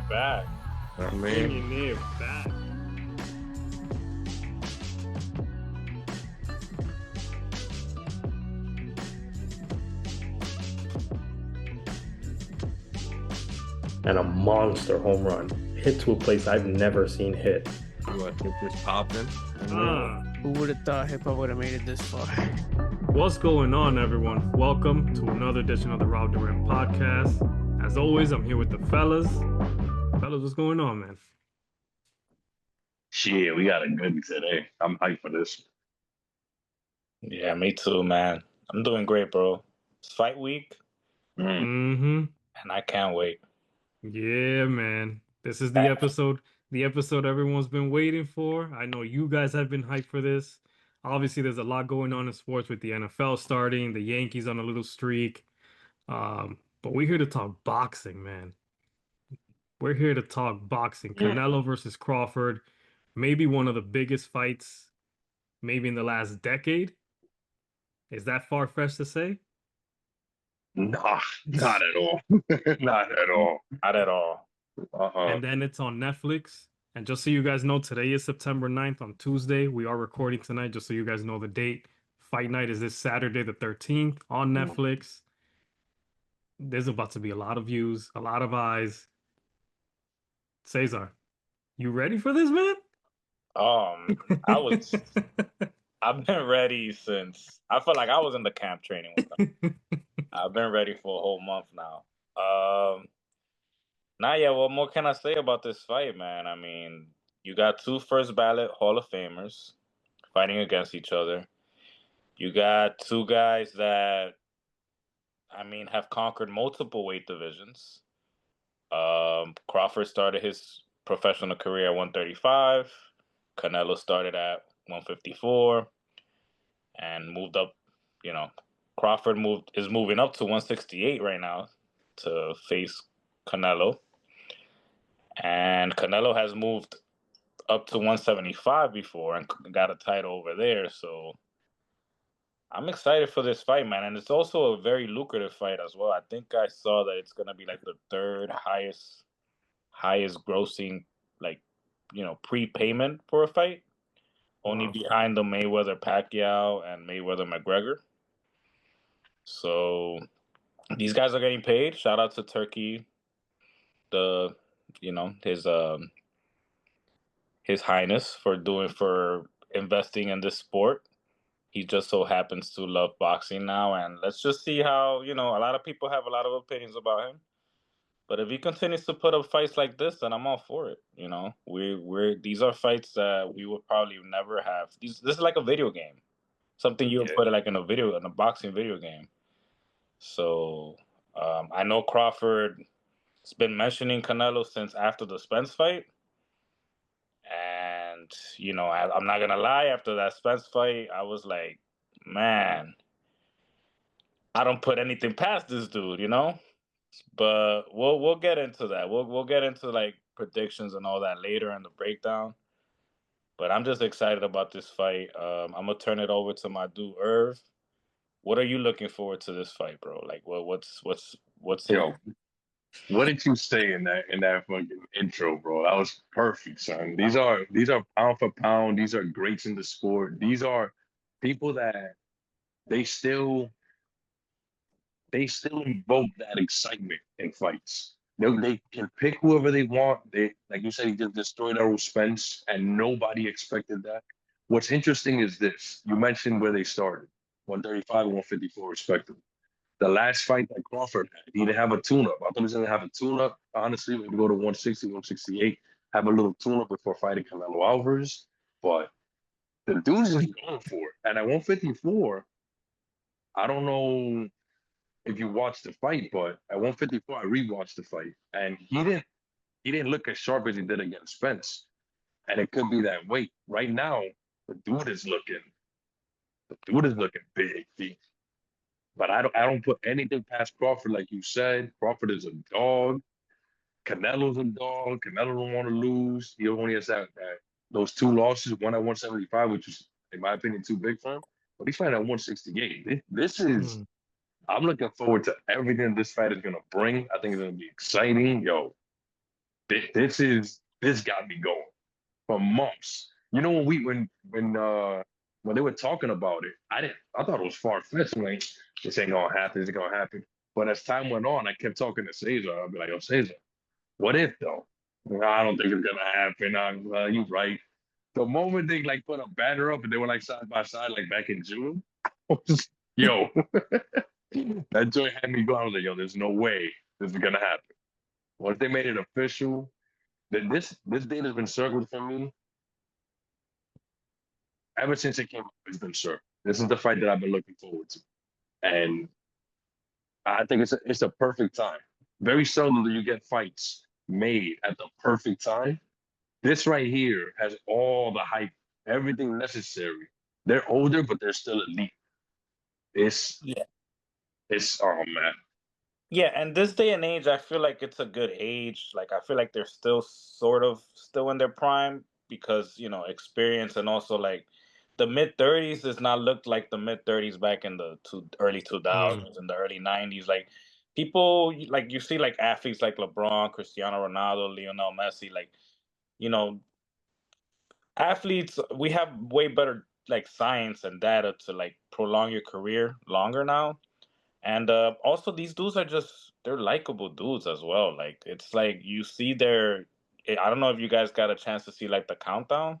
back. I mean, Bringing it back. And a monster home run hit to a place I've never seen hit. you want to keep this popping? Who would have thought hip hop would have made it this far? What's going on, everyone? Welcome to another edition of the Duran podcast. As always, I'm here with the fellas. Fellas, what's going on, man? Shit, we got a good today. I'm hyped for this. Yeah, me too, man. I'm doing great, bro. It's fight week, Mm-hmm. and I can't wait. Yeah, man. This is the episode everyone's been waiting for. I know you guys have been hyped for this. Obviously, there's a lot going on in sports with the NFL starting, the Yankees on a little streak. But we're here to talk boxing, man. We're here to talk boxing. Canelo versus Crawford, maybe one of the biggest fights, maybe in the last decade. Is that far-fetched to say? Nah, not at all. Not at all. Not at all. And then it's on Netflix. And just so you guys know, today is September 9th on Tuesday. We are recording tonight, just so you guys know the date. Fight night is this Saturday, the 13th on Netflix. There's about to be a lot of views, a lot of eyes. Cesar, you ready for this, man? I've been ready since, I felt like I was in the camp training with them. I've been ready for a whole month now. What more can I say about this fight, man? I mean, you got two first ballot Hall of Famers fighting against each other. You got two guys that, I mean, have conquered multiple weight divisions. Crawford started his professional career at 135. Canelo started at 154 and moved up. Crawford is moving up to 168 right now to face Canelo. And Canelo has moved up to 175 before and got a title over there. So I'm excited for this fight, man. And it's also a very lucrative fight as well. I think I saw that it's going to be like the third highest grossing, prepayment for a fight. Only behind the Mayweather-Pacquiao and Mayweather-McGregor. So these guys are getting paid. Shout out to Turkey, his highness for investing in this sport. He just so happens to love boxing now, and let's just see how, a lot of people have a lot of opinions about him. But if he continues to put up fights like this, then I'm all for it. These are fights that we would probably never have. This is like a video game, something you would put like in a boxing video game. So I know Crawford has been mentioning Canelo since after the Spence fight, and I'm not gonna lie. After that Spence fight, I was like, man, I don't put anything past this dude, But we'll get into that. We'll get into like predictions and all that later in the breakdown. But I'm just excited about this fight. I'm gonna turn it over to my dude Irv. What are you looking forward to this fight, bro? Like, what's Yo, what did you say in that fucking intro, bro? That was perfect, son. These are pound for pound. These are greats in the sport. These are people that they still invoke that excitement in fights. They can pick whoever they want. They, like you said, he just destroyed Errol Spence, and nobody expected that. What's interesting is this. You mentioned where they started, 135 and 154 respectively. The last fight that Crawford had, he didn't have a tune-up. I thought he was going to have a tune-up, honestly, maybe go to 160, 168, have a little tune-up before fighting Canelo Alvarez. But the dude is going for it. And at 154, I don't know if you watched the fight, but at 154, I rewatched the fight, and he didn't look as sharp as he did against Spence, and it could be that weight. Right now, the dude is looking big. But I don't put anything past Crawford, like you said. Crawford is a dog. Canelo's a dog. Canelo don't want to lose. He only has those two losses, one at 175, which is, in my opinion, too big for him. But he's fighting at 168. This is. I'm looking forward to everything this fight is going to bring. I think it's going to be exciting. Yo, This got me going for months. You know when they were talking about it, I thought it was far fetched. Like this ain't gonna happen. This ain't gonna happen. But as time went on, I kept talking to Cesar. I'd be like, "Yo, Cesar, what if though? I don't think it's gonna happen. You're right." The moment they like put a banner up and they were like side by side, like back in June, I was, yo, that joint had me going. I was like, "Yo, there's no way this is gonna happen." Once they made it official, then this date has been circled for me ever since it came up. It's been circled. This is the fight that I've been looking forward to, and I think it's a perfect time. Very seldom do you get fights made at the perfect time. This right here has all the hype, everything necessary. They're older, but they're still elite. It's Yeah. it's oh man. Yeah, and this day and age, I feel like it's a good age. Like I feel like they're still sort of still in their prime because, experience and also like the mid 30s does not look like the mid 30s back in the early Mm. 2000s and the early 90s. Like people like you see like athletes like LeBron, Cristiano Ronaldo, Lionel Messi, like, you know, athletes we have way better like science and data to like prolong your career longer now. And also, these dudes are they're likable dudes as well. Like, it's like you see I don't know if you guys got a chance to see like the countdown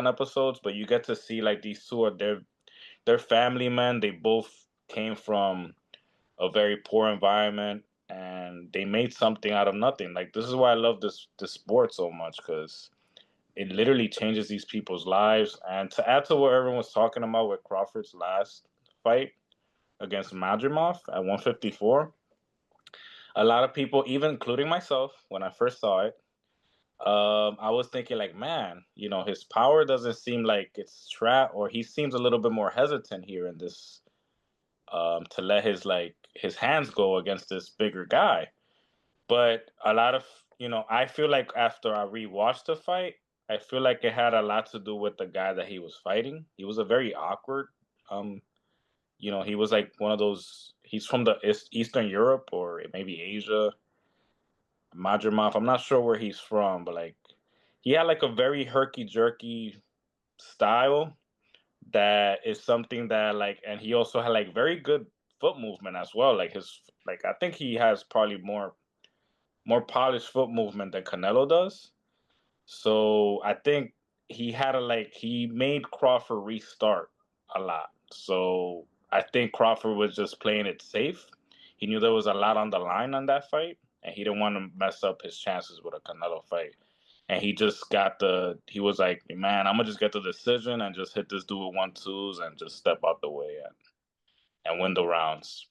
episodes, but you get to see like these two are they're family men. They both came from a very poor environment and they made something out of nothing. Like, this is why I love this sport so much because it literally changes these people's lives. And to add to what everyone was talking about with Crawford's last fight against Madrimov at 154. A lot of people, even including myself, when I first saw it, I was thinking like, man, his power doesn't seem like it's trapped, or he seems a little bit more hesitant here in this, to let his hands go against this bigger guy. But a lot of, I feel like after I rewatched the fight, I feel like it had a lot to do with the guy that he was fighting. He was a very awkward um he was like one of those. He's from the Eastern Europe or maybe Asia. Madrimov. I'm not sure where he's from, but like he had like a very herky jerky style that is something that like, and he also had like very good foot movement as well. Like I think he has probably more polished foot movement than Canelo does. So I think he made Crawford restart a lot. So I think Crawford was just playing it safe. He knew there was a lot on the line on that fight, and he didn't want to mess up his chances with a Canelo fight. And he just he was like, man, I'm gonna just get the decision and just hit this dude with 1-2s and just step out the way and win the rounds.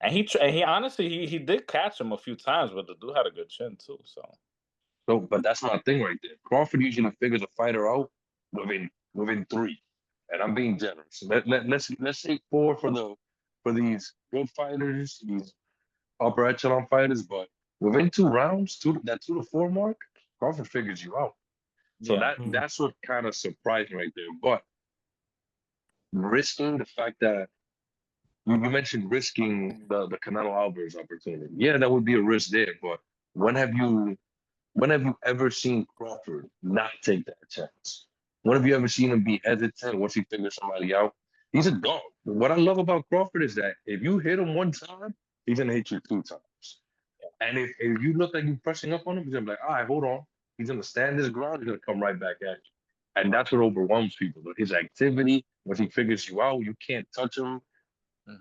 And he honestly he did catch him a few times, but the dude had a good chin too. So So, but that's my thing right there. Crawford usually figures a fighter out within three, and I'm being generous. Let's say four for these good fighters, these upper echelon fighters, but within 2 rounds, 2 to 4 mark, Crawford figures you out. So yeah, Mm. that's what kind of surprised me right there. But risking the fact that you mentioned risking the Canelo Alvarez opportunity. Yeah, that would be a risk there. But when have you when have you ever seen Crawford not take that chance? When have you ever seen him be hesitant once he figures somebody out? He's a dog. What I love about Crawford is that if you hit him one time, he's gonna hit you 2 times. And if you look like you're pressing up on him, he's gonna be like, all right, hold on. He's gonna stand his ground, he's gonna come right back at you. And that's what overwhelms people. His activity, once he figures you out, you can't touch him. hmm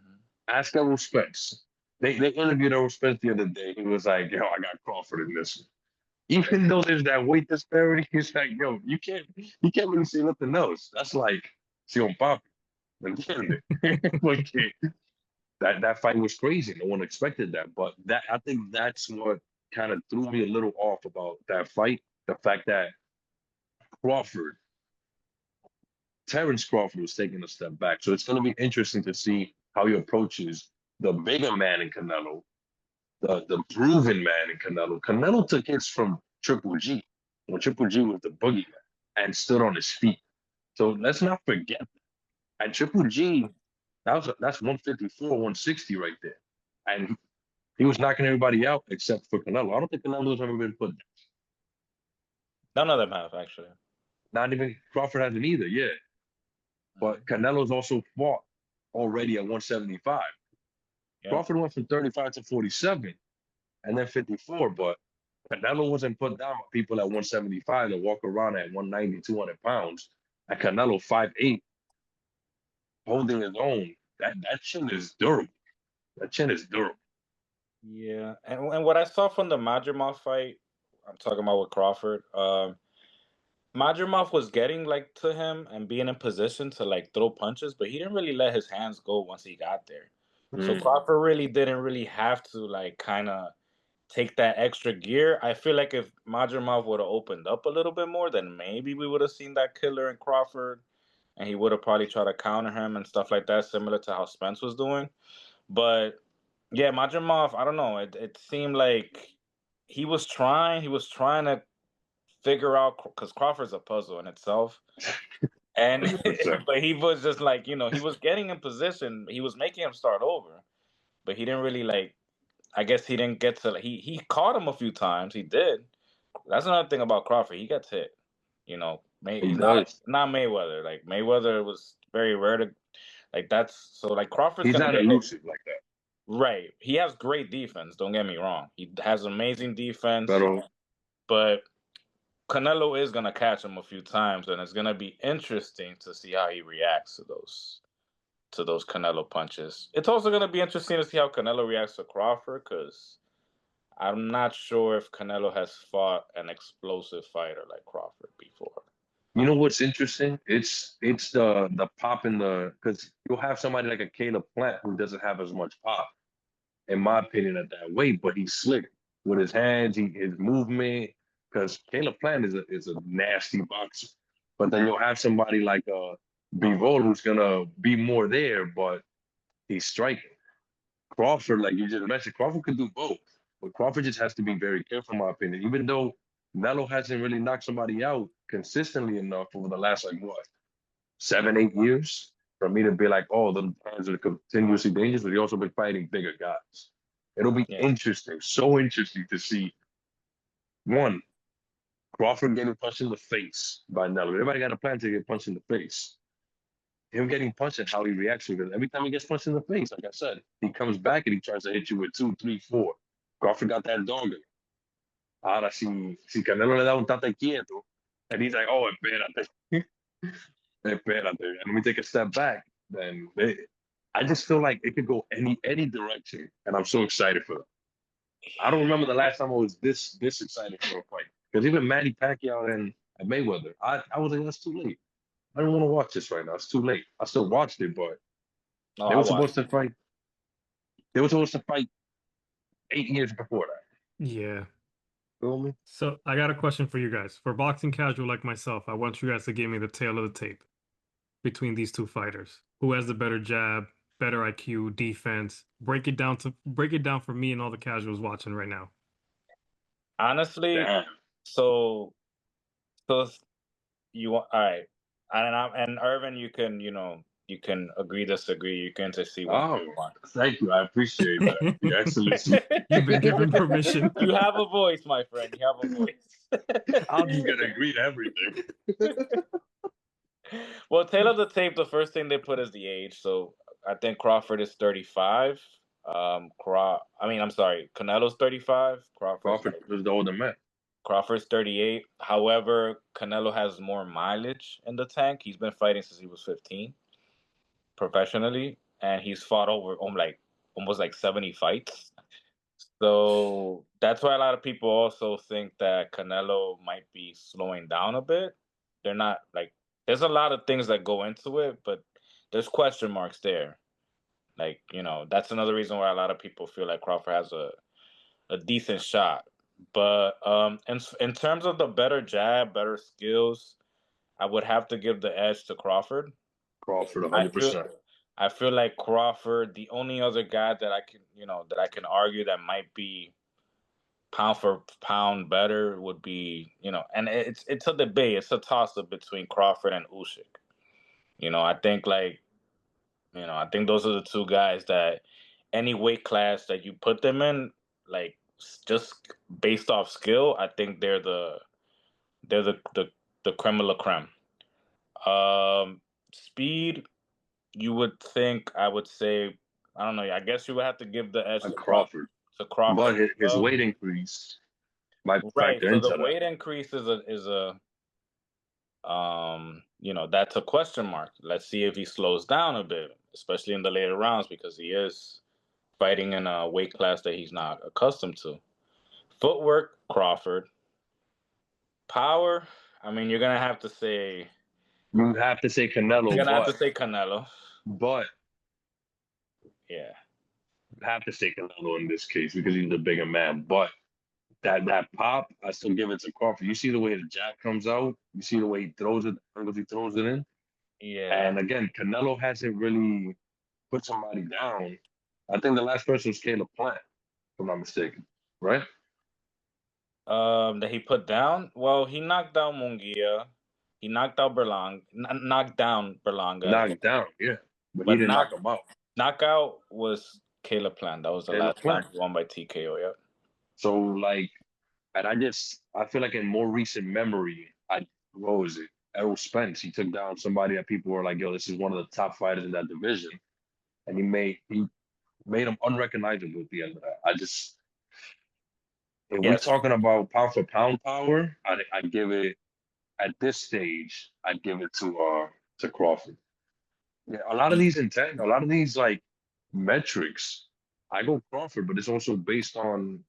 Ask Errol Spence. They interviewed Errol Spence the other day. He was like, yo, I got Crawford in this one. Even though there's that weight disparity, he's like, yo, you can't really say nothing else. That's like see on pop. ¿Me Porque that fight was crazy. No one expected that. But that I think that's what kind of threw me a little off about that fight. The fact that Crawford, Terence Crawford was taking a step back. So it's gonna be interesting to see how he approaches the bigger man in Canelo, the proven man in Canelo. Canelo took hits from Triple G when Triple G was the boogeyman and stood on his feet. So let's not forget that. And Triple G, that's 154, 160 right there. And He was knocking everybody out except for Canelo. I don't think Canelo's ever been put down. None of them have actually. Not even Crawford hasn't either, yeah. But Canelo's also fought already at 175. Yeah. Crawford went from 35 to 47 and then 54, but Canelo wasn't put down by people at 175 that walk around at 190, 200 pounds. And Canelo 5'8", holding his own. That chin is durable. That chin is durable. Yeah, and what I saw from the Madrimov fight, I'm talking about with Crawford. Madrimov was getting like to him and being in position to like throw punches, but he didn't really let his hands go once he got there. So Crawford really didn't really have to like kind of take that extra gear. I feel like if Madrimov would have opened up a little bit more, then maybe we would have seen that killer in Crawford, and he would have probably tried to counter him and stuff like that, similar to how Spence was doing. But yeah, Madrimov, I don't know. It seemed like he was trying to figure out, because Crawford's a puzzle in itself. And 100%. but he was just like, he was getting in position. He was making him start over, but he didn't really like. I guess he didn't get to. He caught him a few times. He did. That's another thing about Crawford. He gets hit. He He's does. not Mayweather. Like Mayweather was very rare to like that's so like Crawford's He's gonna not get hit. elusive like that. Right. He has great defense. Don't get me wrong. He has amazing defense, But but Canelo is gonna catch him a few times, and it's gonna be interesting to see how he reacts to those Canelo punches. It's also gonna be interesting to see how Canelo reacts to Crawford, because I'm not sure if Canelo has fought an explosive fighter like Crawford before. you know what's interesting? It's the pop in the because you'll have somebody like a Caleb Plant who doesn't have as much pop, in my opinion, at that weight, but he's slick with his hands, his movement. Because Caleb Plant is a nasty boxer, but then you'll have somebody like Bivol who's gonna be more there, but he's striking. Crawford, like you just mentioned, Crawford could do both, but Crawford just has to be very careful, in my opinion. Even though Melo hasn't really knocked somebody out consistently enough over the last like what 7, 8 years for me to be like, oh, the hands are continuously dangerous, but he also been fighting bigger guys. It'll be Yeah. interesting, so interesting to see one Crawford getting punched in the face by Nello. Everybody got a plan to get punched in the face. Him getting punched and how he reacts to it. Every time he gets punched in the face, like I said, he comes back and he tries to hit you with 2, 3, 4. Crawford got that dog in him. Ahora, si Canelo le da un tate quieto, and he's like, oh, espérate. Espérate. And let me take a step back. Then I just feel like it could go any direction, and I'm so excited for it. I don't remember the last time I was this excited for a fight. Because even Manny Pacquiao and Mayweather, I was like, that's too late. I don't want to watch this right now. It's too late. I still watched it, but No, they I were watched supposed to fight. They were supposed to fight 8 years before that. Yeah. Feel me? So I got a question for you guys. For boxing casual like myself, I want you guys to give me the tail of the tape between these two fighters. Who has the better jab, better IQ, defense? Break it down for me and all the casuals watching right now. honestly. Damn. So you want all right, and Irvin, you can agree, disagree. You can just see what Oh, you want. thank you. I appreciate that. Your Excellency. You've been given permission. You have a voice, my friend. You have a voice. I'm just going to agree to everything. Well, tail of the tape, the first thing they put is the age. So I think Crawford is 35. I'm sorry, Canelo's 35. Crawford was the older man. Crawford's 38. However, Canelo has more mileage in the tank. He's been fighting since he was 15 professionally, and he's fought over almost like 70 fights. So that's why a lot of people also think that Canelo might be slowing down a bit. They're not like there's a lot of things that go into it, but there's question marks there. Like, that's another reason why a lot of people feel like Crawford has a decent shot. But in terms of the better jab, better skills, I would have to give the edge to Crawford. Crawford, I feel 100%. I feel like Crawford, the only other guy that I can argue that might be pound for pound better would be, and it's a debate, it's a toss up between Crawford and Usyk. I think I think those are the two guys that any weight class that you put them in, like just based off skill, I think they're the creme de la creme. Speed, you would think, I would say, I don't know. I guess you would have to give the edge And Crawford. to But Crawford. his weight increase might Right. factor So into the that. weight increase is a that's a question mark. Let's see if he slows down a bit, especially in the later rounds, because he is fighting in a weight class that he's not accustomed to. Footwork, Crawford. Power, I mean, you're gonna have to say You have to say Canelo, Canelo. but Yeah. you have to say Canelo in this case because he's the bigger man. But that pop, I still give it to Crawford. You see the way the jab comes out. You see the way he throws it, the angles he throws it in. Yeah. And again, Canelo hasn't really put somebody down. I think the last person was Caleb Plant, if I'm not mistaken, right? That he put down. Well, he knocked down Munguia. He knocked out knocked down Berlanga. Knocked down, yeah, but he But didn't knock him out. knockout was Caleb Plant. That was the Caleb last Plant. time he won by TKO. Yep. So like, and I feel like in more recent memory, what was it? Errol Spence. He took down somebody that people were like, yo, this is one of the top fighters in that division, and he made him unrecognizable at the end of that. If we're Yes. talking about pound for pound power, I give it at this stage. I'd give it to Crawford. Yeah, a lot of these a lot of these like metrics, I go Crawford, but it's also based on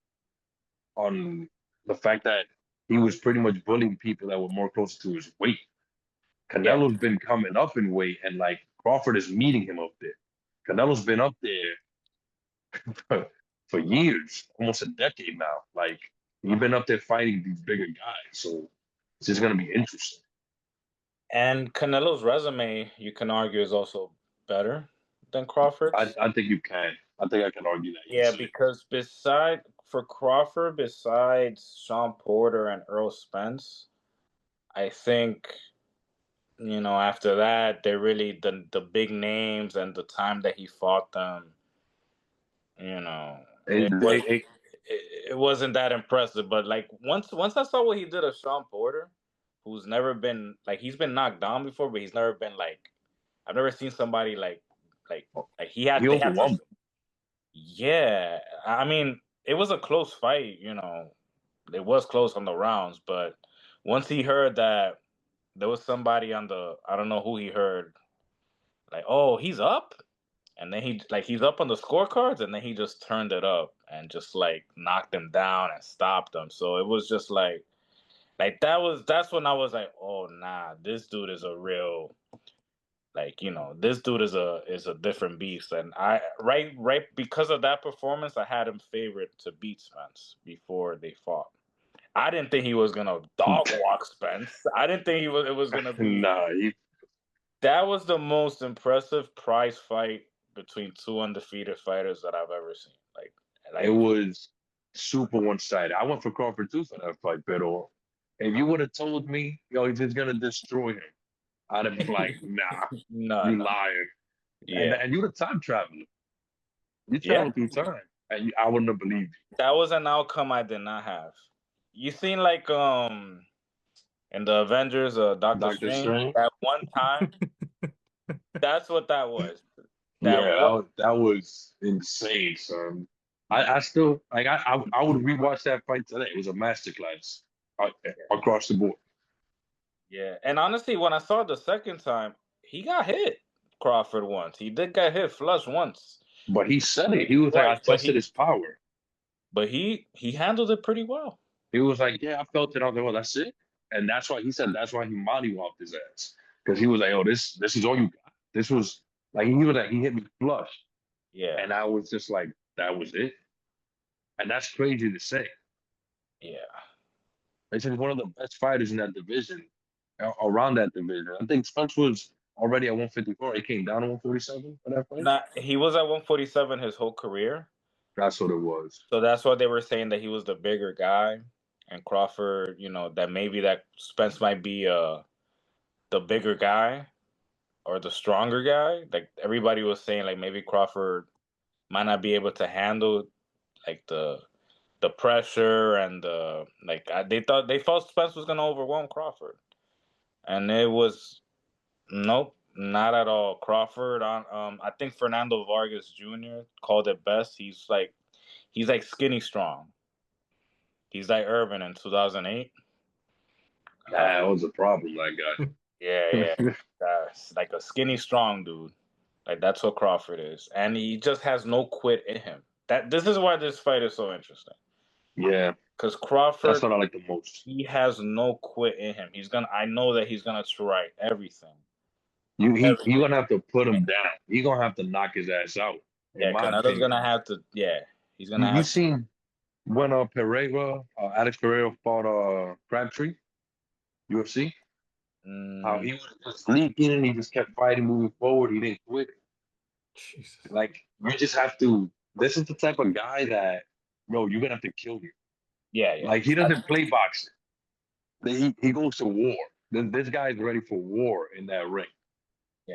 the fact that he was pretty much bullying people that were more closer to his weight. Yeah. Canelo's been coming up in weight, and like Crawford is meeting him up there. Canelo's been up there for years, almost a decade now. Like he's been up there fighting these bigger guys, so it's just gonna be interesting. And Canelo's resume, you can argue, is also better than Crawford's. I think you can. I think I can argue that. Yeah, Easily. because for Crawford, besides Sean Porter and Earl Spence, I think, after that, they're really the big names, and the time that he fought them, it wasn't that impressive. But like once I saw what he did to Sean Porter, who's never been like, he's been knocked down before, but he's never been like, I've never seen somebody like he overwhelmed him. Yeah, I mean, it was a close fight, It was close on the rounds, but once he heard that there was somebody I don't know who he heard, like, oh, he's up, and then he's up on the scorecards, and then he just turned it up and just like knocked him down and stopped him. So it was just like that's when I was like, oh nah, this dude is a real, like, this dude is a different beast. And I right because of that performance, I had him favorite to beat Spence before they fought. I didn't think he was gonna dog walk Spence. I didn't think it was gonna be. Nah, That was the most impressive prize fight between two undefeated fighters that I've ever seen. Like it was super one-sided. I went for Crawford too for that fight, but if you would have told me, yo, he's just gonna destroy him, I'd have been like, nah, you no. lying. Yeah. And you're the time traveler. You travel through time, and I wouldn't have believed you. That was an outcome I did not have. You seen like in the Avengers, Doctor Strange, that one time. That's what that was. That was insane, son. I still like I would rewatch that fight today. It was a masterclass across the board. Yeah, and honestly, when I saw it the second time, he got hit. Crawford once. He did get hit flush once. But he said it. He was like, I tested his power. But he handled it pretty well. He was like, yeah, I felt it. I was like, well, that's it. And that's why he said that's why he mollywopped his ass. Because he was like, oh, this is all you got. This was like he was like, he hit me flush. Yeah. And I was just like, that was it. And that's crazy to say. Yeah. They said he's one of the best fighters in that division, around that division. I think Spence was already at 154. He came down to 147 for that fight. Nah, he was at 147 his whole career. That's what it was. So that's why they were saying that he was the bigger guy, and Crawford, that maybe that Spence might be the bigger guy or the stronger guy. Like everybody was saying, like maybe Crawford might not be able to handle like the pressure and the like. They thought Spence was gonna overwhelm Crawford, and it was nope, not at all. Crawford on I think Fernando Vargas Jr. called it best. He's like skinny strong. He's like Urban in 2008. That was a problem, that guy. Yeah. That's like a skinny strong dude. Like that's what Crawford is, and he just has no quit in him. This is why this fight is so interesting. Yeah, Because that's Crawford, what I like the most. he has no quit in him. I know that he's gonna try everything. You're gonna have to put him down. You're gonna have to knock his ass out, in Yeah, my Canelo's opinion. gonna have to. Yeah, he's You, gonna you have to. seen when Alex Pereira fought Crabtree, UFC? How Mm, he was just leaking and he just kept fighting, moving forward. He didn't quit. Jesus. Like you just have to. This is the type of guy that, bro, you're gonna have to kill him. yeah. Like he doesn't play boxing. He goes to war. This guy's ready for war in that ring. Yeah.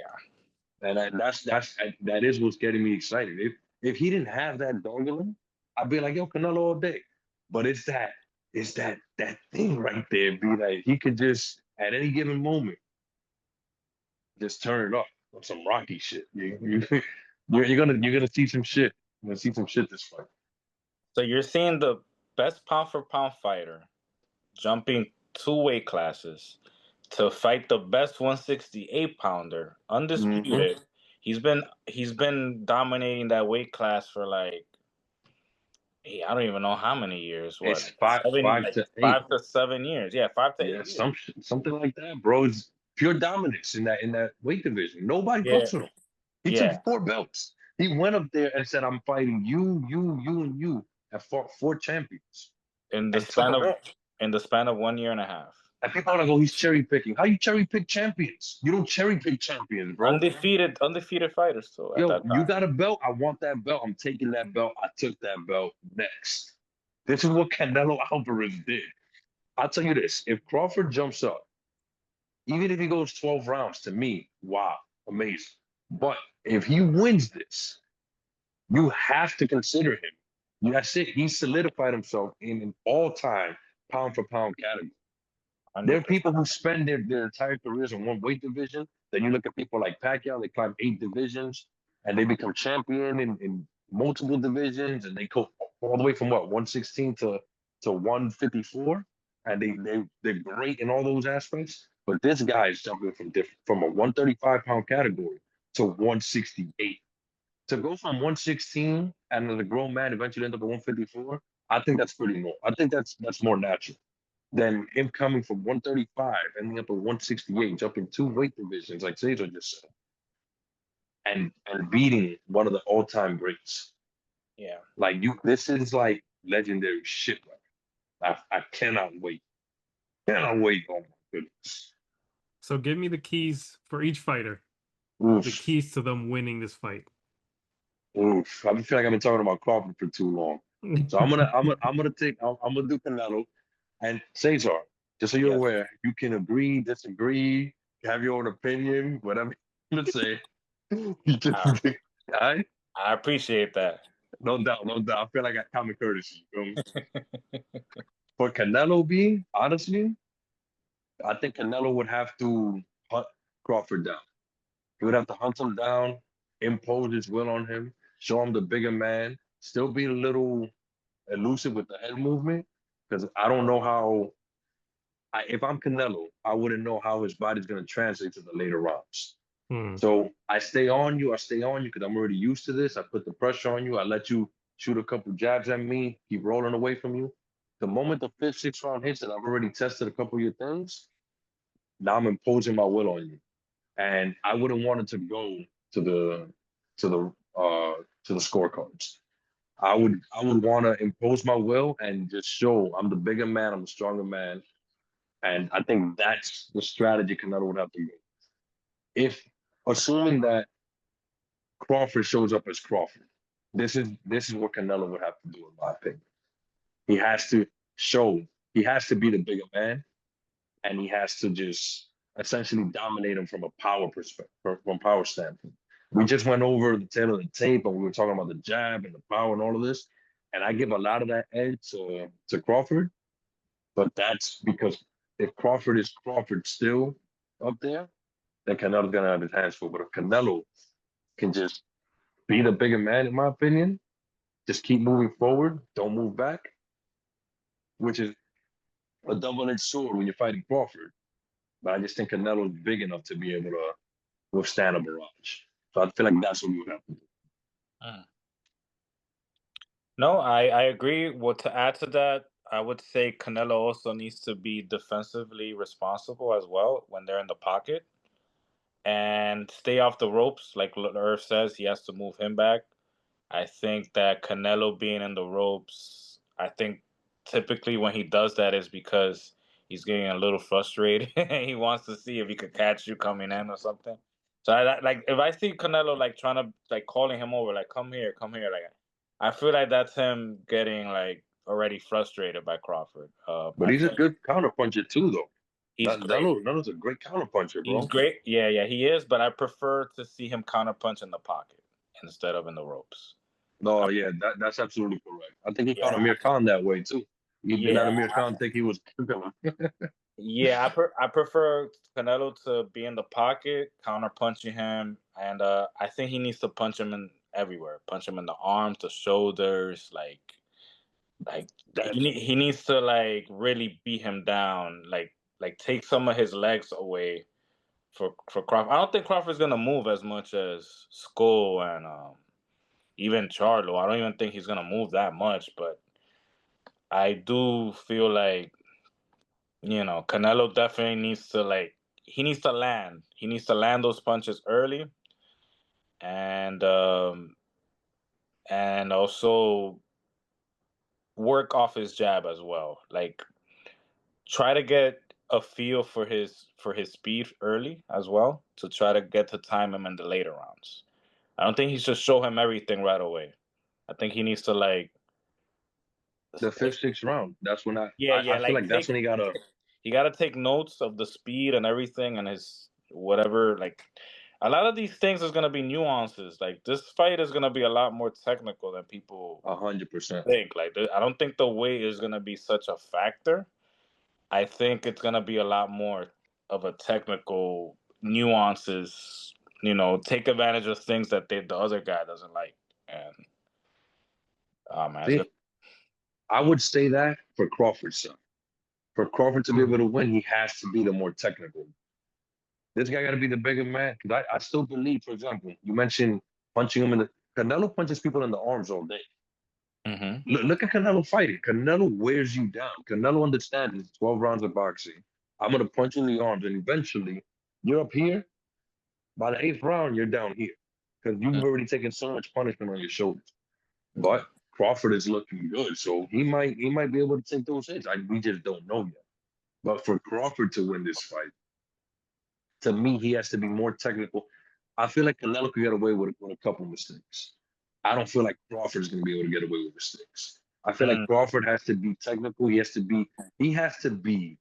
And that is what's getting me excited. If he didn't have that dog in him, I'd be like, yo, Canelo all day. But it's that thing right there, be like he could just at any given moment just turn it up on some Rocky shit. You're gonna see some shit. You're gonna see some shit this fight. So you're seeing the best pound for pound fighter jumping 2 weight classes to fight the best 168 pounder, undisputed. He's been dominating that weight class for like I don't even know how many years. What, It's like seven, five like to eight. 5 to 7 years? Yeah, 5 to 8 Yeah, years. something like that, bro. It's pure dominance in that weight division. Nobody Yeah, fucks with him. He took yeah. 4 belts. He went up there and said, "I'm fighting you, and you." And fought 4 champions In the and took span them of all. 1 year and a half. And people are like, "Oh, he's cherry picking." How you cherry pick champions? You don't cherry pick champions, bro. Undefeated fighters too at Yo, that you time. got a belt. I want that belt. I'm taking that belt. I took that belt next. This is what Canelo Alvarez did. I'll tell you this: if Crawford jumps up, even if he goes 12 rounds, to me, wow, amazing. But if he wins this, you have to consider him. That's it. He solidified himself in an all-time pound for pound category. There are 100%. people who spend their entire careers in one weight division. Then you look at people like Pacquiao, they climb 8 divisions and they become champion in multiple divisions, and they go all the way from what 116 to 154, and they're great in all those aspects. But this guy is jumping from a 135-pound category to 168. To go from 116 and as a grown man eventually end up at 154, I think that's pretty more. I think that's more natural than him coming from 135, ending up at 168, jumping 2 weight divisions, like Cesar just said, and beating one of the all-time greats. Yeah. Like this is like legendary shit. I cannot wait. Cannot wait. Oh my goodness. So give me the keys for each fighter. Oof, The keys to them winning this fight. oof. I feel like I've been talking about Crawford for too long. So I'm gonna do Canelo and Cesar. Just so you're Yes. aware, you can agree, disagree, have your own opinion, whatever you want to say. You just, all right? I appreciate that. No doubt, no doubt. I feel like I got common courtesy. For Canelo B, honestly, I think Canelo would have to hunt Crawford down. He would have to hunt him down, impose his will on him, show him the bigger man, still be a little elusive with the head movement, because I don't know how. If I'm Canelo, I wouldn't know how his body's going to translate to the later rounds. So I stay on you because I'm already used to this. I put the pressure on you. I let you shoot a couple jabs at me, keep rolling away from you. The moment the fifth, sixth round hits and I've already tested a couple of your things, now I'm imposing my will on you. And I wouldn't want it to go to the to the to the scorecards. I would want to impose my will and just show I'm the bigger man, I'm the stronger man. And I think that's the strategy Canelo would have to go. If assuming that Crawford shows up as Crawford, this is what Canelo would have to do, in my opinion. He has to show, he has to be the bigger man, and he has to just essentially dominate him from a power perspective, from power standpoint. We just went over the tail of the tape, and we were talking about the jab and the power and all of this. And I give a lot of that edge to Crawford, but that's because if Crawford is Crawford still up there, then Canelo's gonna have his hands full. But if Canelo can just be the bigger man, in my opinion, just keep moving forward, don't move back, which is a double-edged sword when you're fighting Crawford. But I just think Canelo's big enough to be able to withstand a barrage. So I feel like that's what we would have to do. Mm. No, I agree. Well, to add to that, I would say Canelo also needs to be defensively responsible as well when they're in the pocket and stay off the ropes. Like Irv says, he has to move him back. I think that Canelo being in the ropes, I think typically when he does that is because he's getting a little frustrated. He wants to see if he could catch you coming in or something. So like if I see Canelo like trying to like calling him over, like come here, like I feel like that's him getting like already frustrated by Crawford. But I he's a think good counterpuncher too, though. he's great. Nelo's a great counterpuncher, He's bro. great. Yeah, he is. But I prefer to see him counterpunch in the pocket instead of in the ropes. No, yeah, that's absolutely correct. I think he caught Yeah, Amir Khan that way too. He did not yeah. Amir Khan think he was gonna. Yeah, I prefer Canelo to be in the pocket, counter punching him, and I think he needs to punch him in everywhere. Punch him in the arms, the shoulders, like That he needs to like really beat him down, like take some of his legs away for Crawford. I don't think Crawford's gonna move as much as Skull and even Charlo. I don't even think he's gonna move that much, but I do feel like Canelo definitely needs to he needs to land. He needs to land those punches early and also work off his jab as well. Like try to get a feel for his speed early as well to try to get to time him in the later rounds. I don't think he should show him everything right away. I think he needs to the fifth, sixth round. That's when I feel like like that's when he gotta. you got to take notes of the speed and everything and his whatever. Like a lot of these things is gonna be nuances. Like this fight is gonna be a lot more technical than people 100%. think. Like I don't think the weight is gonna be such a factor. I think it's gonna be a lot more of a technical nuances. Take advantage of things that the other guy doesn't like. And oh man, it's See, gonna. I would say that for Crawford's son. For Crawford to be able to win, he has to be the more technical. This guy got to be the bigger man. Because I still believe, for example, you mentioned punching him in the. Canelo punches people in the arms all day. Mm-hmm. Look at Canelo fighting. Canelo wears you down. Canelo understands it's 12 rounds of boxing. I'm going to punch you in the arms, and eventually you're up here. By the eighth round, you're down here because you've already taken so much punishment on your shoulders. But Crawford is looking good, so he might be able to take those hits. We just don't know yet. But for Crawford to win this fight, to me, he has to be more technical. I feel like Canelo could get away with a couple mistakes. I don't feel like Crawford's going to be able to get away with mistakes. I feel like Crawford has to be technical. He has to be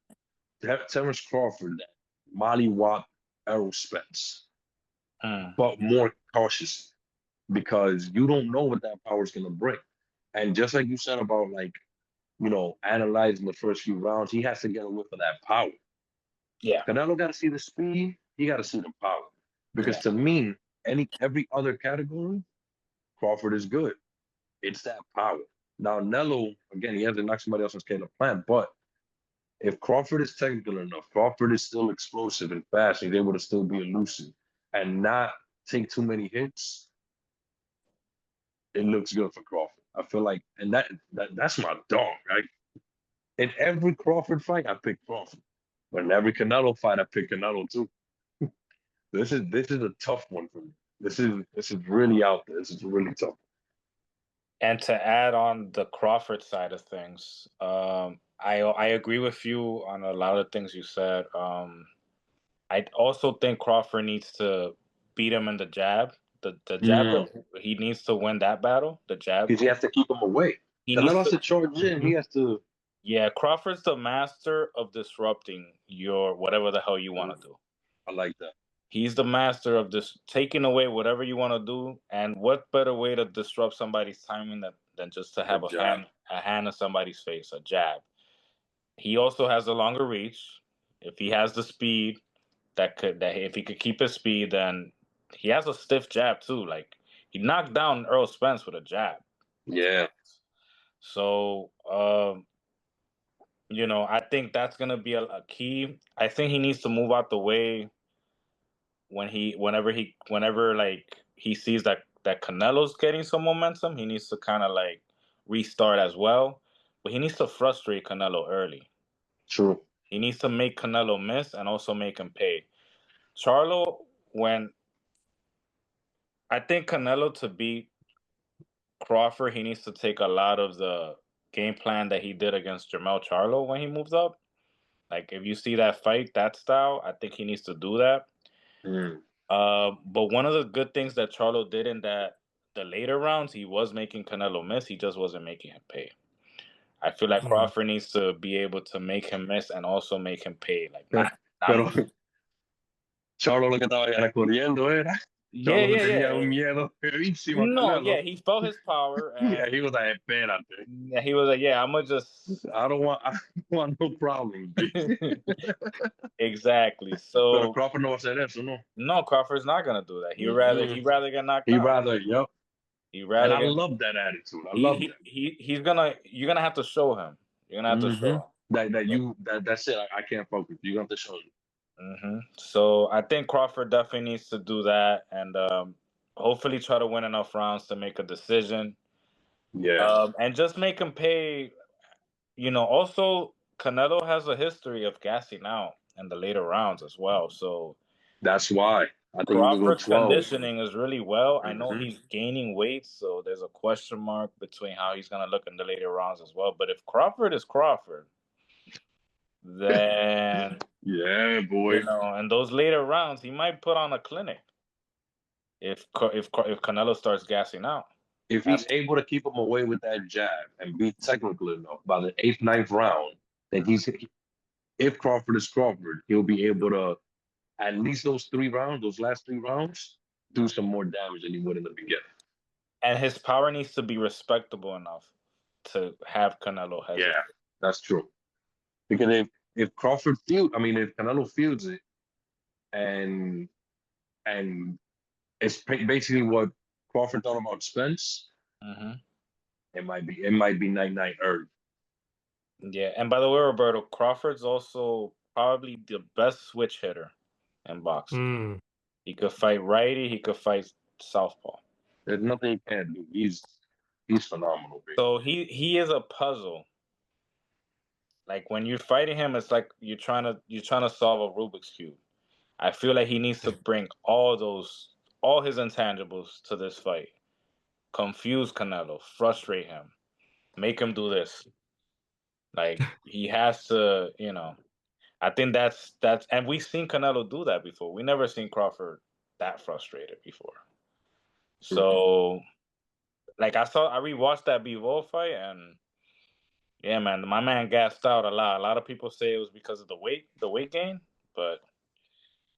Terence Crawford, that Molly Watt, Errol Spence, but more cautious because you don't know what that power is going to bring. And just like you said about analyzing the first few rounds, he has to get a whiff of that power. Yeah. Canelo got to see the speed. He got to see the power. Because to me, every other category, Crawford is good. It's that power. Now, Nello, again, he has to knock somebody else on scale of plan. But if Crawford is technical enough, Crawford is still explosive and fast, he's able to still be elusive and not take too many hits, it looks good for Crawford. I feel like, and that's my dog, right? In every Crawford fight, I pick Crawford. But in every Canelo fight, I pick Canelo too. This is a tough one for me. This is really out there. This is really tough. And to add on the Crawford side of things, I agree with you on a lot of things you said. I also think Crawford needs to beat him in the jab. The jab, he needs to win that battle. The jab, Because he has to keep him away. he needs Canelo has to charge in. He has to. Yeah, Crawford's the master of disrupting your whatever the hell you want to do. I like that. He's the master of this, taking away whatever you want to do. And what better way to disrupt somebody's timing than just to have a hand in somebody's face, a jab. He also has a longer reach. If he has the speed, that if he could keep his speed, then he has a stiff jab too. Like he knocked down Earl Spence with a jab. Yeah. So I think that's gonna be a key. I think he needs to move out the way whenever like he sees that Canelo's getting some momentum. He needs to kind of like restart as well, but he needs to frustrate Canelo early. True. He needs to make Canelo miss and also make him pay. Charlo, when I think Canelo to beat Crawford, he needs to take a lot of the game plan that he did against Jermell Charlo when he moves up. Like if you see that fight, that style, I think he needs to do that. But one of the good things that Charlo did in the later rounds, he was making Canelo miss. He just wasn't making him pay. I feel like Crawford needs to be able to make him miss and also make him pay. Like, Pero Charlo lo que estaba era corriendo, era. Charlo tenía un miedo feísimo. No, yeah, he felt his power. And Yeah, he was like, espérate. Yeah, he was like, yeah, I'm gonna just. I don't want no problem. Exactly. So. Pero Crawford no va a hacer eso, no. No, Crawford's not gonna do that. He'd rather get knocked out. Yep. And I love that attitude. I love that. You're gonna have to show him. You're gonna have to show him. That's it. I can't focus. You're gonna have to show him. So I think Crawford definitely needs to do that, and hopefully try to win enough rounds to make a decision. Yeah. And just make him pay. Also Canelo has a history of gassing out in the later rounds as well. So that's why I think Crawford's conditioning is really well. I know he's gaining weight, so there's a question mark between how he's gonna look in the later rounds as well. But if Crawford is Crawford, then yeah, boy. In those later rounds, he might put on a clinic. If Canelo starts gassing out, if he's able to keep him away with that jab and be technical enough by the 8th, 9th round, then if Crawford is Crawford, he'll be able to at least those last 3 rounds, do some more damage than he would in the beginning. And his power needs to be respectable enough to have Canelo hesitate. Yeah, that's true. Because if Canelo feels it, and it's basically what Crawford thought about Spence, it might be night early. Yeah, and by the way, Roberto, Crawford's also probably the best switch hitter in boxing. He could fight righty, he could fight southpaw. There's nothing he can't do. He's phenomenal. Baby. So he is a puzzle. Like when you're fighting him, it's like you're trying to solve a Rubik's Cube. I feel like he needs to bring all his intangibles to this fight. Confuse Canelo, frustrate him, make him do this. Like he has to, I think that's and we've seen Canelo do that before. We never seen Crawford that frustrated before. So like I rewatched that Bivol fight, and yeah, man, my man gassed out a lot. A lot of people say it was because of the weight gain, but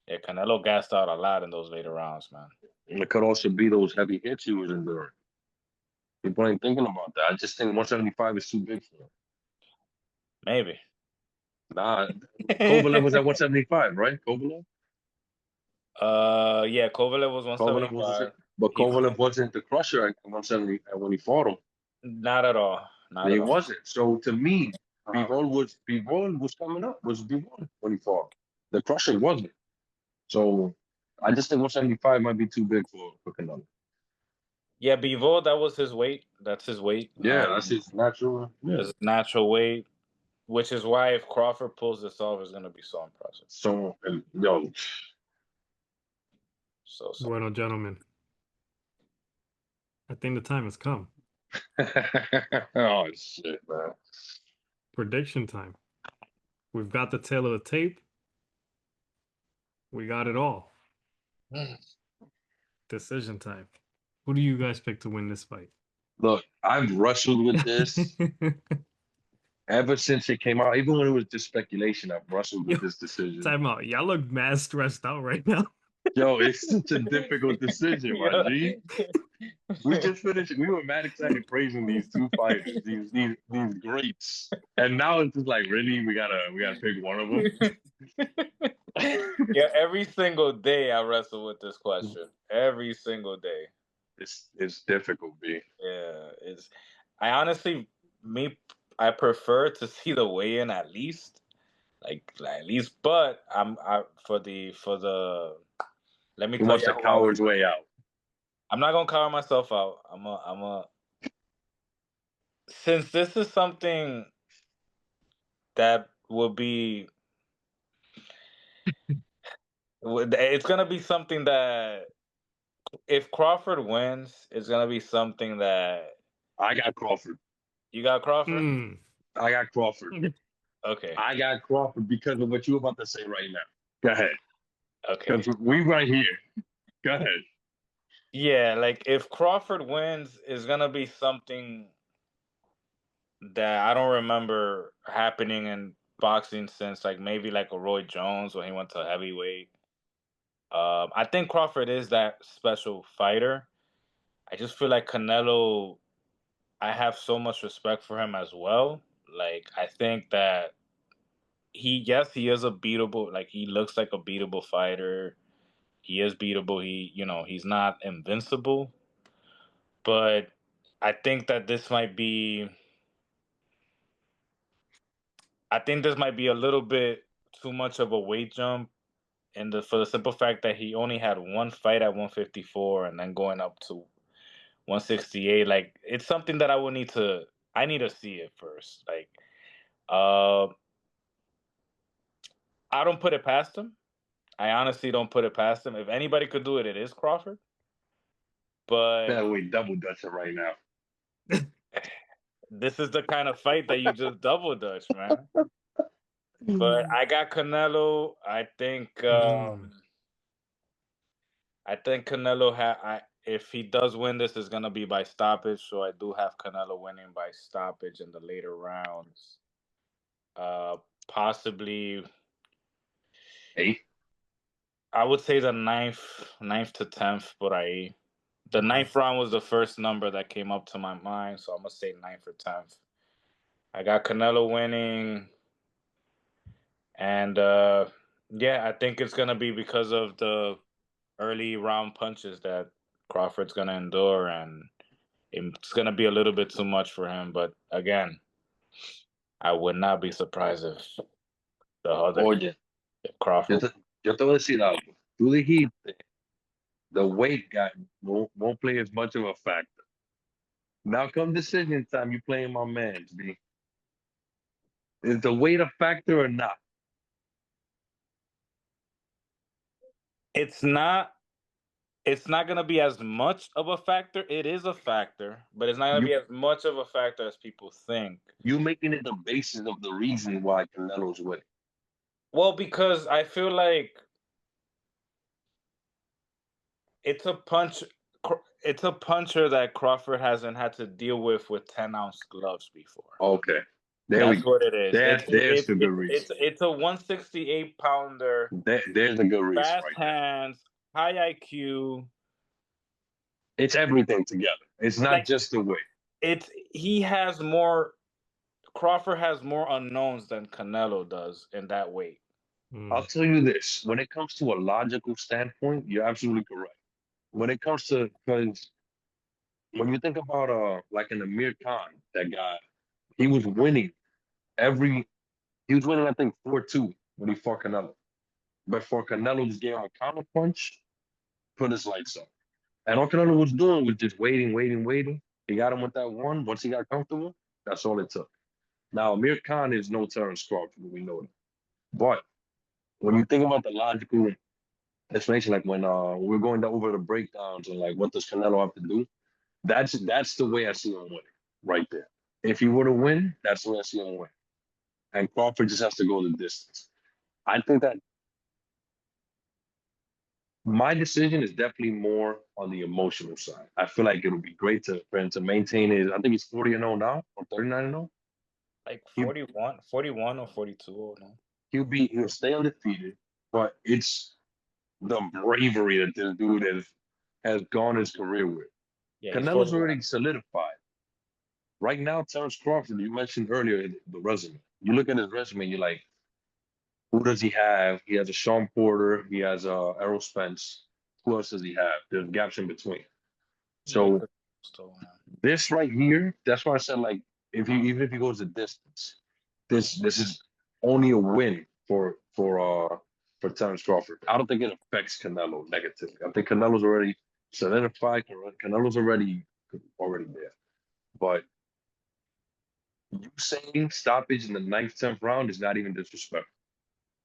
yeah, Canelo gassed out a lot in those later rounds, man. And it could also be those heavy hits he was enduring. People ain't thinking about that. I just think 175 is too big for him. Maybe. Nah, Kovalev was at 175, right? Kovalev? Yeah, Kovalev was 175. But Kovalev wasn't the crusher at 170 when he fought him. Not at all. He wasn't. So to me, Bivol was coming up. Was Bivol when he fought? The crusher wasn't. So I just think 175 might be too big for Canelo. Yeah, Bivol, that was his weight. That's his weight. Yeah, that's his natural. Yeah. His natural weight, which is why if Crawford pulls this off, it's gonna be so impressive. So Bueno, gentlemen, I think the time has come. Oh shit, man! Prediction time. We've got the tail of the tape. We got it all. Decision time. Who do you guys pick to win this fight? Look, I've wrestled with this ever since it came out. Even when it was just speculation, I've wrestled with this decision. Time out. Y'all look mad stressed out right now. Yo, it's such a difficult decision, my Yeah. G. We just finished. We were mad excited praising these two fighters, these greats, and now it's just like, really, we gotta pick one of them. Yeah, every single day I wrestle with this question. Every single day. It's difficult, B. Yeah, it's. I honestly, me, I prefer to see the weigh-in at least, like at least. But I for the. Let me He tell wants you the how coward's way out. I'm not gonna cover myself out. I'm a. Since this is something that will be, it's gonna be something that if Crawford wins, it's gonna be something that I got Crawford. you got Crawford. Hmm. I got Crawford. Okay, I got Crawford because of what you're about to say right now. Go ahead, okay. because we right here. Go ahead. Yeah, like if Crawford wins, it's gonna be something that I don't remember happening in boxing since like maybe like a Roy Jones when he went to heavyweight. I think Crawford is that special fighter. I just feel like Canelo. I have so much respect for him as well. Like I think that yes, he is a beatable. Like he looks like a beatable fighter. He is beatable. He's not invincible. But I think that this might be. I think this might be a little bit too much of a weight jump, and for the simple fact that he only had one fight at 154 and then going up to 168. Like it's something that I need to see it first. Like uh I don't put it past him. I honestly don't put it past him. If anybody could do it, it is Crawford. But That way, double dutching right now. this is the kind of fight that you just double dutch, man. But I got Canelo. Hmm. I think Canelo if he does win this, it's gonna be by stoppage. So I do have Canelo winning by stoppage in the later rounds. Uh, Possibly, Hey, I would say the ninth to 10th, but the ninth round was the first number that came up to my mind, so I'm gonna say ninth or 10th. I got Canelo winning, and yeah, I think it's gonna be because of the early round punches that Crawford's gonna endure, and it's gonna be a little bit too much for him. But again, I would not be surprised if the other oye, if yo Crawford. te, yo te voy a decir algo. Tú dijiste the weight guy won't play as much of a factor. Now come decision time, you playing my man's, B. Is the weight a factor or not? It's not. It's not gonna be as much of a factor. It is a factor, but it's not gonna You be as much of a factor as people think. you making it the basis of the reason why Canelo's winning. Well, because I feel like it's a punch. It's a puncher that Crawford hasn't had to deal with 10-ounce gloves before. Okay, there we That's go. what it is. There's the good reason. It's a 168 pounder, There's the good reason fast right there. hands, high IQ. It's everything together. It's not Like just the weight. he has more. Crawford has more unknowns than Canelo does in that weight. I'll tell you this: when it comes to a logical standpoint, you're absolutely correct. When it comes to because when you think about like an Amir Khan, that guy, he was winning every he was winning, I think 4-2 when he fought Canelo. But for Canelo just gave him a counter punch, put his lights up. And all Canelo was doing was just waiting, waiting, waiting. He got him with that one. Once he got comfortable, that's all it took. Now Amir Khan is no Terence Crawford, we know that. But when you think about the logical explanation, like when we're going over the breakdowns and like what does Canelo have to do, that's the way I see him winning right there. If he were to win, that's the way I see him win. And Crawford just has to go the distance. I think that my decision is definitely more on the emotional side. I feel like it'll be great for him to maintain his. I think he's 40-0 now, or 39-0. Like He 41 or 42. Oh, no. he'll stay undefeated, but it's the bravery that this dude has gone his career with. Yeah, he's Canelo's 41. already solidified. Right now, Terence Crawford, you mentioned earlier the resume. You look at his resume, you're like, who does he have? He has a Sean Porter, he has a Errol Spence. Who else does he have? There's gaps in between. Yeah, So still, this right here, that's why I said like if he even if he goes the distance, this is only a win for Terence Crawford. I don't think it affects Canelo negatively. I think Canelo's already solidified. Canelo's already there. But you saying stoppage in the ninth, 10th round is not even disrespectful.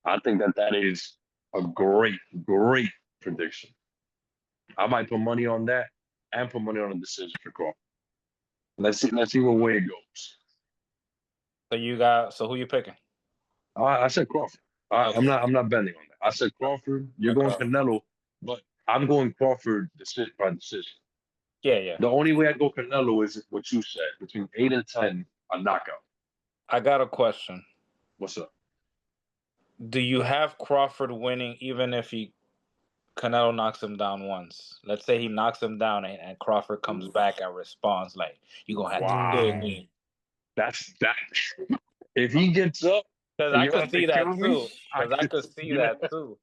I think that is a great prediction. I might put money on that and put money on a decision for Crawford. Let's see what way it goes. so who you picking? I said Crawford. Okay. I'm not bending on that. I said Crawford. You're going Canelo, but I'm going Crawford by decision. Yeah. The only way I go Canelo is what you said, between 8 and 10, a knockout. I got a question. What's up? Do you have Crawford winning even if Canelo knocks him down once? Let's say he knocks him down and Crawford comes back and responds like, "You gonna have to kill Wow. me." That's that. If he gets up Because and I you could have to see kill that me, too. Because I could see that too.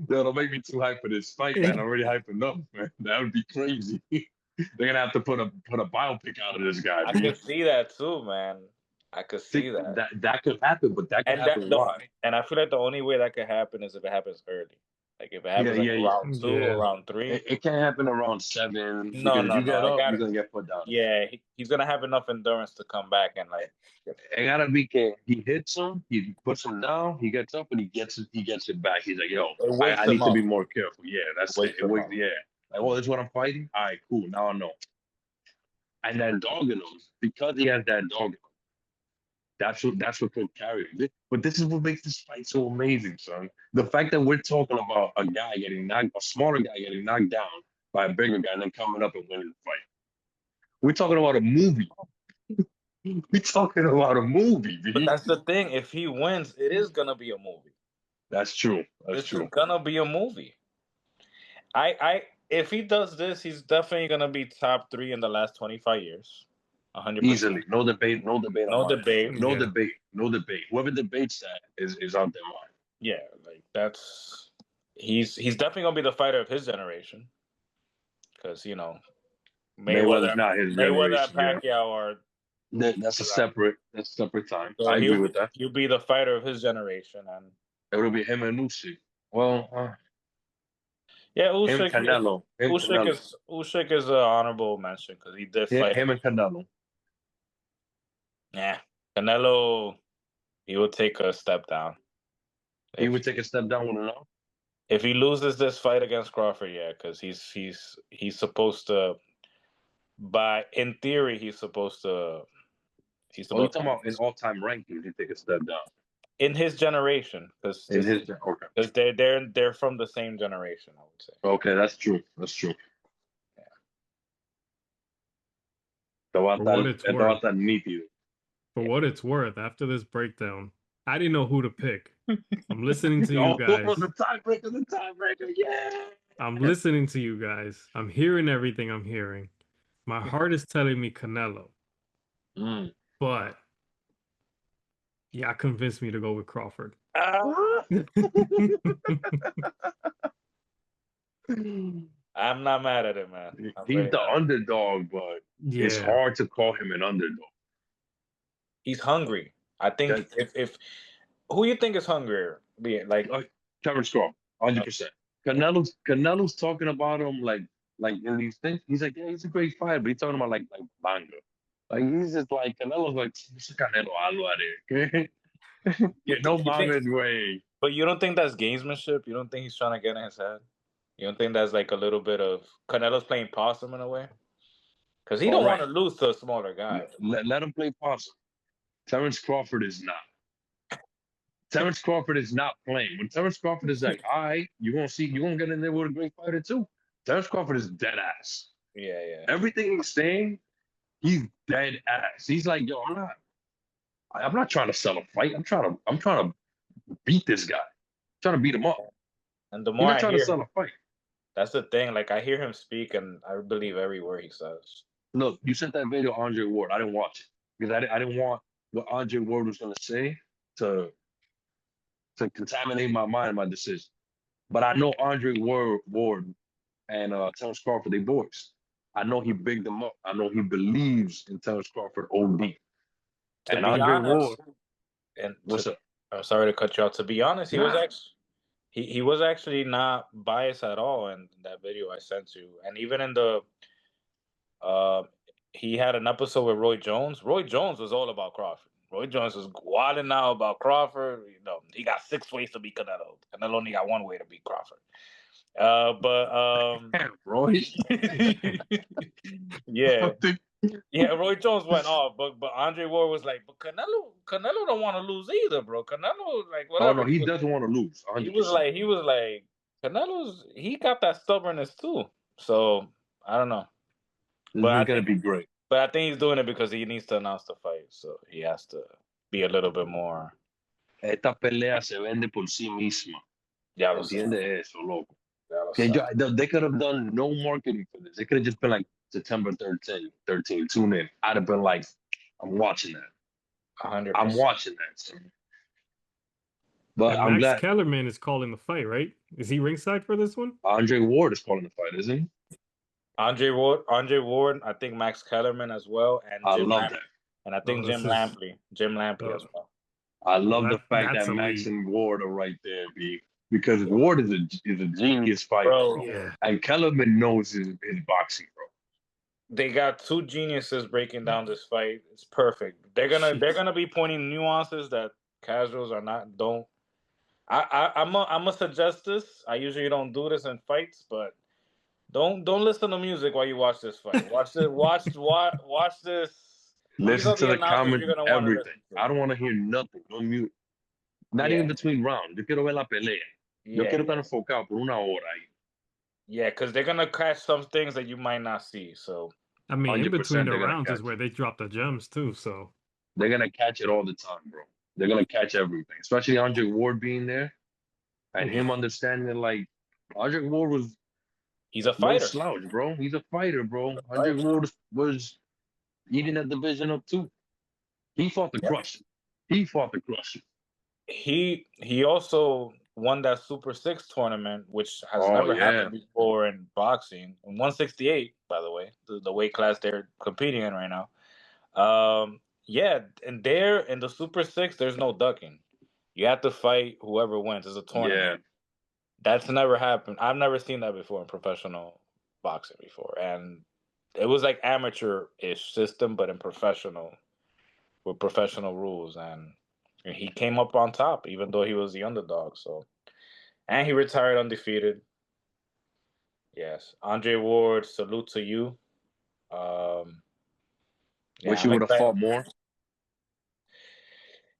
That'll make me too hyped for this fight, man. I'm already hyping up, man. That would be crazy. They're gonna have to put a biopic out of this guy, I dude. could see that too, man. I could see that. That could happen, but that could happen why? And I feel like the only way that could happen is if it happens early. Like if it happens Yeah. round 2 or Yeah. round 3. It can't happen around 7 No, because if no, you get no. up, you're gonna get put down. Yeah, he's gonna have enough endurance to come back and like. It gotta be he hits him, he puts him down, he gets up and he gets it back. He's like, yo, It wakes I him need to up. be more careful. Yeah, that's it. Wakes It him wakes, up. yeah. Like, oh, this is what I'm fighting? All right, cool. Now I know. And then dogging him, because he has that dog, that's what could carry him. But this is what makes this fight so amazing, son. The fact that we're talking about a smaller guy getting knocked down by a bigger guy and then coming up and winning the fight. We're talking about a movie. We're talking about a movie, But dude. that's the thing. If he wins, it is gonna be a movie. That's true. That's This true. is gonna be a movie. If he does this, he's definitely gonna be top 3 in the last 25 years. 100%. Easily. No debate. No debate. No debate. No Yeah. debate. No debate. Whoever debates that is out their mind. Yeah, like he's definitely gonna be the fighter of his generation. Because Mayweather's not his Mayweather and generation. Yeah. Pacquiao are. That's a separate time. So I agree with that. He'll be the fighter of his generation, and It would be him and Usyk. Well, yeah, him Canelo. Usyk is an honorable mention because he did fight Him and Canelo. Yeah, Canelo, he will take a step down. He would take a step down with an If he loses this fight against Crawford, yeah, because he's supposed to. In theory, he's supposed to. you're talking about in all-time rankings, he take a step down. In his generation, because okay. they're from the same generation, I would say. Okay, that's true. That's true. For what it's worth. Nítido. For what it's worth, after this breakdown, I didn't know who to pick. I'm listening to you guys. The tiebreaker, yeah. I'm listening to you guys. I'm hearing everything I'm hearing. My heart is telling me Canelo. But yeah, convinced me to go with Crawford. I'm not mad at it, man. He's the underdog, but it's hard to call him an underdog. He's hungry. I think if who you think is hungrier, like Terence Crawford, 100%. Canelo's talking about him like in these things. He's like, yeah, he's a great fighter, but he's talking about like manga. Like he's just like Canelo's like Canelo Alvarez. Get no mama's way. But you don't think that's gamesmanship? You don't think he's trying to get in his head? You don't think that's like a little bit of Canelo's playing possum in a way? Because he don't want to lose to a smaller guy. Let him play possum. Terence Crawford is not. Terence Crawford is not playing. When Terence Crawford is like, all right, you're gonna get in there with a great fighter too. Terence Crawford is dead ass. Yeah. Everything he's saying, he's dead ass. He's like, yo, I'm not trying to sell a fight. I'm trying to beat this guy. I'm trying to beat him up. And the He's more not I trying to hear, sell a fight. that's the thing. Like I hear him speak, and I believe every word he says. Look, you sent that video, Andre Ward. I didn't watch it because I didn't want what Andre Ward was going to say to contaminate my mind and my decision. But I know Andre Ward and Terence Crawford, they boys. I know he bigged them up. I know he believes in Terence Crawford OD. To And be Andre Ward, honest, and what's up? I'm sorry to cut you off. To be honest, he was actually not biased at all in that video I sent you, and even in the uh, he had an episode with Roy Jones. Roy Jones was all about Crawford. Roy Jones was wilding out about Crawford. You know, he got 6 ways to beat Canelo. Canelo only got 1 way to beat Crawford. Damn, Roy. Yeah. Yeah, Roy Jones went off, but Andre Ward was like, but Canelo don't want to lose either, bro. Canelo, like Oh whatever. no, he doesn't want to lose. He 100%. was like he got that stubbornness too. So I don't know, This but is gonna be great. I think he's doing it because he needs to announce the fight, so he has to be a little bit more. Esta pelea se vende por sí misma. Ya lo sé. Entiende eso, loco. Ya lo Que sé. they could have done no marketing for this. They could have just been like September 13, tune in. I'd have been like, I'm watching that. 100%. I'm watching that. So. But And I'm Max glad Kellerman is calling the fight, right? Is he ringside for this one? Andre Ward is calling the fight, isn't he? Andre Ward, I think Max Kellerman as well, and I Jim love Lampley. that. And I think This is Jim Lampley as well. I love the fact that's that Max elite. and Ward are right there, B. Because Ward is a genius fighter. Bro, Yeah. And Kellerman knows his boxing, bro. they got 2 geniuses breaking down this fight. It's perfect. They're gonna be pointing nuances that casuals are not don't. I'm gonna suggest this. I usually don't do this in fights, but don't listen to music while you watch this fight. Watch this. Watch this. These Listen are to the the announcers comment, you're gonna want to everything. listen to. I don't want to hear nothing. No mute. Not Yeah, even between rounds. Yo quiero ver la pelea. Yo quiero estar enfocado por una hora ahí. yeah, because they're gonna catch some things that you might not see. So I mean, in 100% between the they're gonna rounds is catch where it. they drop the gems too. So They're gonna catch it all the time, bro. They're gonna catch everything, especially Andre Ward being there and oof. him understanding like Andre Ward was he's a no fighter. slouch, bro. He's a fighter, bro. Andre Ward was eating that division up too. He fought the crush. He fought the crush. He also won that Super 6 tournament, which has Oh, never yeah. happened before in boxing. In 168, by the way, the weight class they're competing in right now. Yeah, and there in the Super 6, there's no ducking. You have to fight whoever wins. It's a tournament. Yeah. That's never happened. I've never seen that before in professional boxing before. And it was like amateur-ish system, but in professional, with professional rules. And he came up on top, even though he was the underdog. So, and he retired undefeated. Yes, Andre Ward, salute to you. Wish he would have fought more.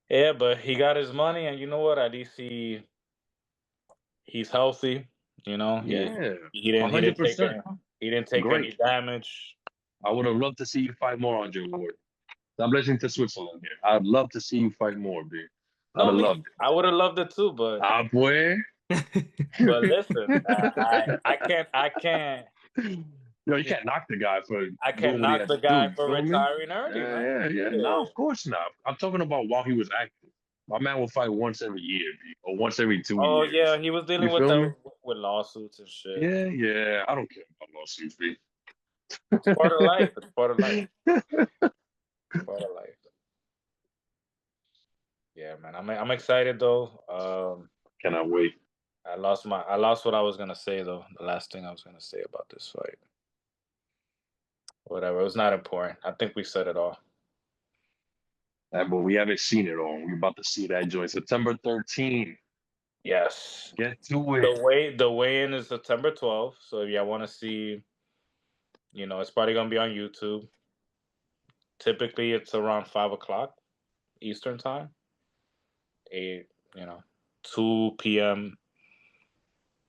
Yeah, but he got his money, and you know what? At least he's healthy. You know, Yeah. he didn't 100%. take Great. any damage. I would have loved to see you fight more, Andre Ward. I'm listening to Switzerland here. I'd love to see you fight more, dude. I'd have loved it. I would have loved it too, but Boy. but listen, I can't. Yo, you can't knock the guy for. I can't doing what he knock had the to guy do, for you feel me? retiring early, man. Yeah. No, of course not. I'm talking about while he was active. My man will fight once every year, B, or once every 2 Oh years. yeah, he was dealing You with feel me? with lawsuits and shit. Yeah. I don't care about lawsuits, B. It's part of life. It's part of life. Part of life. Yeah, man. I'm excited though. Cannot wait. I lost what I was gonna say though. The last thing I was gonna say about this fight. Whatever. It was not important. I think we said it all. But we haven't seen it all. We're about to see that joint. September 13th. Yes. Get to it. The weigh-in is September 12th. So if y'all want to see, it's probably gonna be on YouTube. Typically, it's around 5 o'clock Eastern time. 2 p.m.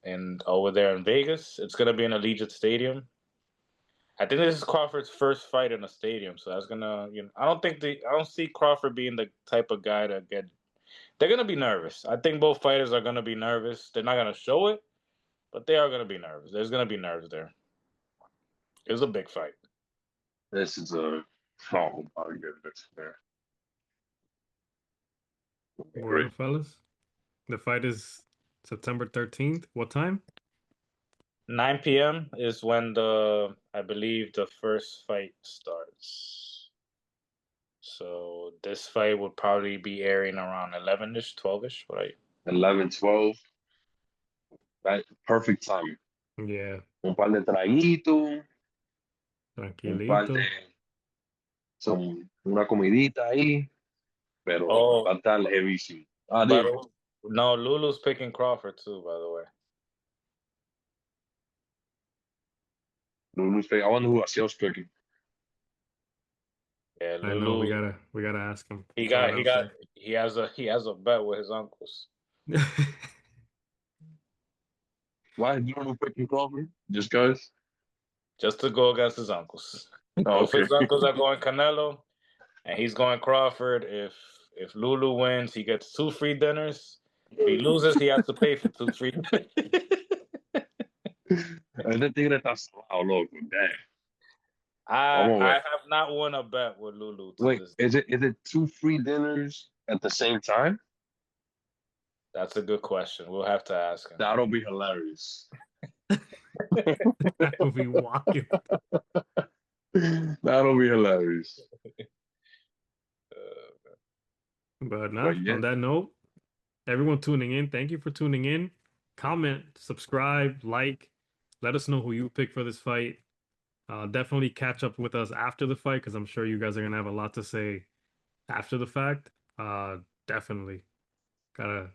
and over there in Vegas. It's gonna be in Allegiant Stadium. I think this is Crawford's first fight in a stadium, so that's gonna. I don't see Crawford being the type of guy to get. They're gonna be nervous. I think both fighters are gonna be nervous. They're not gonna show it, but they are going to be nerves. There's going to be nerves there. It was a big fight. This is a oh my goodness, man. Well, fellas, the fight is September 13th. What time? 9 p.m. is when I believe the first fight starts. So this fight would probably be airing around 11-ish, 12-ish, right? 11, 12. Right, perfect timing. Yeah, Un par de traguitos, un par tranquilito. de una comidita ahí, pero Oh, va a estar heavísimo. Ah, by digo, the no, Lulu's picking Crawford too, by the way. I wonder who Asiel's picking. Yeah, I know Lulu. we gotta ask him. He Throw it got he out got he has a bet with his uncles there. Why is Duran picking Crawford? Just because? just to go against his uncles. Oh, Both okay. his uncles are going Canelo, and he's going Crawford. If Lulu wins, he gets 2 free dinners. If he loses, he has to pay for 2 free dinners. Ese tigre está salado, loco. Damn. I Vamos a I ver. have not won a bet with Lulu to Wait, this. is it 2 free dinners at the same time? That's a good question. We'll have to ask him. That'll be hilarious. That would be wild. That'll be hilarious. But no, But yeah. on that note, everyone tuning in, thank you for tuning in. Comment, subscribe, like, let us know who you pick for this fight. Definitely catch up with us after the fight because I'm sure you guys are gonna have a lot to say after the fact. Definitely gotta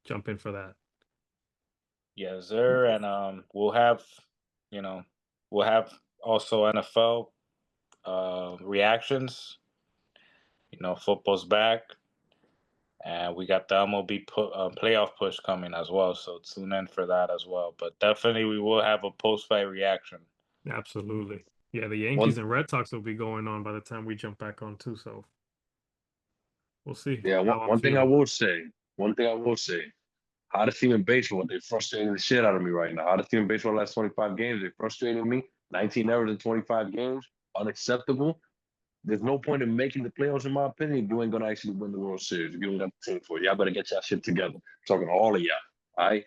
jump in for that. Yes, sir. And we'll have also NFL reactions. Football's back. And we got the MLB playoff push coming as well, so tune in for that as well. But definitely, we will have a post-fight reaction. Absolutely. Yeah, the Yankees and Red Sox will be going on by the time we jump back on too, so we'll see. Yeah, how I'm one thing I feeling. will say, hottest team in baseball, they're frustrating the shit out of me right now. Hottest team in baseball last 25 games, they frustrated me. 19 errors in 25 games, unacceptable. There's no point in making the playoffs, in my opinion, if you ain't gonna actually win the World Series. If you don't got the team for it, y'all better get y'all shit together. I'm talking to all of y'all, all right?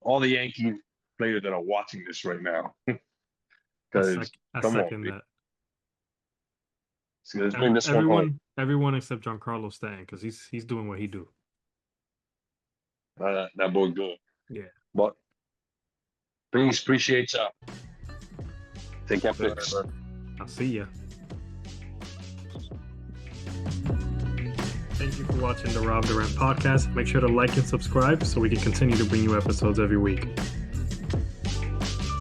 All the Yankee players that are watching this right now. Because I come on, second that. see, let's bring this one home. Everyone except Giancarlo Stanton because he's doing what he do. That boy good. Yeah. But please appreciate y'all. Take care, picks. I'll see ya. Thank you for watching the Rob Duran podcast. Make sure to like and subscribe so we can continue to bring you episodes every week.